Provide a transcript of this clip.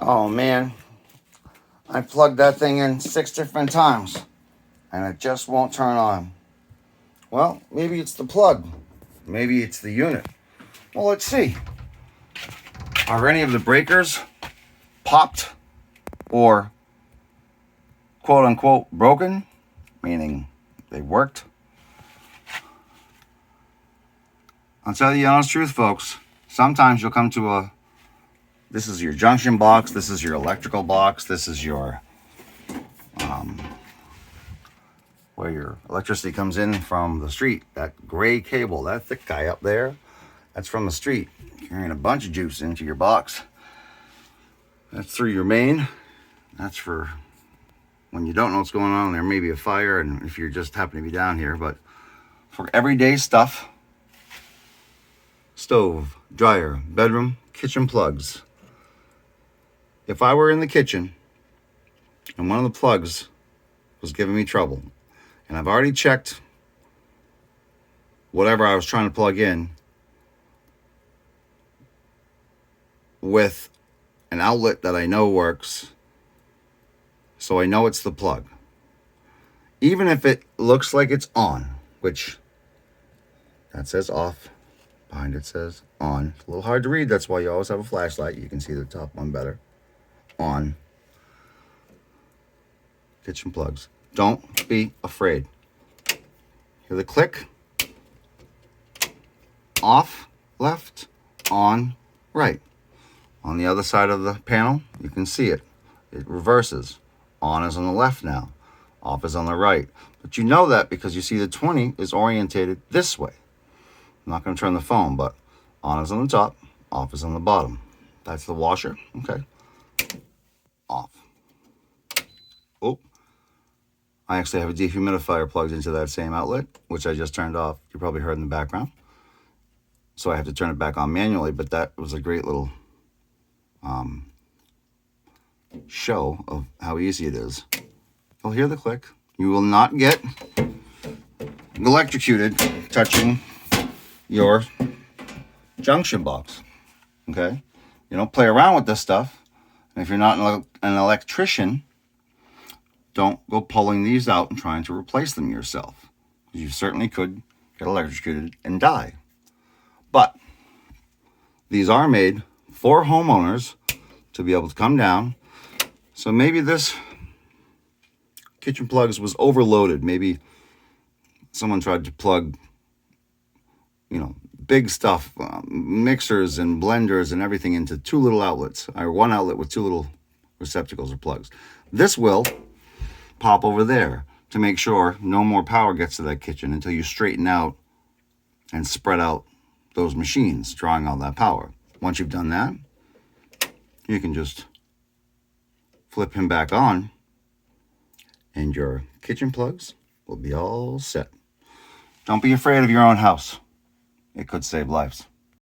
Oh man, I plugged that thing in 6 different times and it just won't turn on. Well, maybe it's the plug. Maybe it's the unit. Well, let's see. Are any of the breakers popped or quote unquote broken? Meaning they worked? I'll tell you the honest truth, folks. Sometimes you'll come to this is your junction box, this is your electrical box, this is your where your electricity comes in from the street. That gray cable, that thick guy up there, that's from the street, carrying a bunch of juice into your box. That's through your main. That's for when you don't know what's going on. There may be a fire, and if you're just happen to be down here. But for everyday stuff, stove, dryer, bedroom, kitchen plugs. If I were in the kitchen and one of the plugs was giving me trouble, and I've already checked whatever I was trying to plug in with an outlet that I know works, so I know it's the plug. Even if it looks like it's on, which that says off, behind it says on. It's a little hard to read, that's why you always have a flashlight. You can see the top one better. On. Kitchen plugs. Don't be afraid. Hear the click? Off, left, on, right. On the other side of the panel, you can see it. It reverses. On is on the left now. Off is on the right. But you know that because you see the 20 is orientated this way. I'm not going to turn the phone, but on is on the top, off is on the bottom. That's the washer. Okay. Off. Oh. I actually have a dehumidifier plugged into that same outlet, which I just turned off. You probably heard in the background. So I have to turn it back on manually, but that was a great little show of how easy it is. You'll hear the click. You will not get electrocuted touching your junction box. Okay? You don't play around with this stuff. And if you're not an electrician, don't go pulling these out and trying to replace them yourself. You certainly could get electrocuted and die. But these are made for homeowners to be able to come down. So maybe this kitchen plugs was overloaded. Maybe someone tried to plug, big stuff, mixers and blenders and everything into two little outlets, or one outlet with two little receptacles or plugs. This will pop over there to make sure no more power gets to that kitchen until you straighten out and spread out those machines, drawing all that power. Once you've done that, you can just flip him back on and your kitchen plugs will be all set. Don't be afraid of your own house. It could save lives.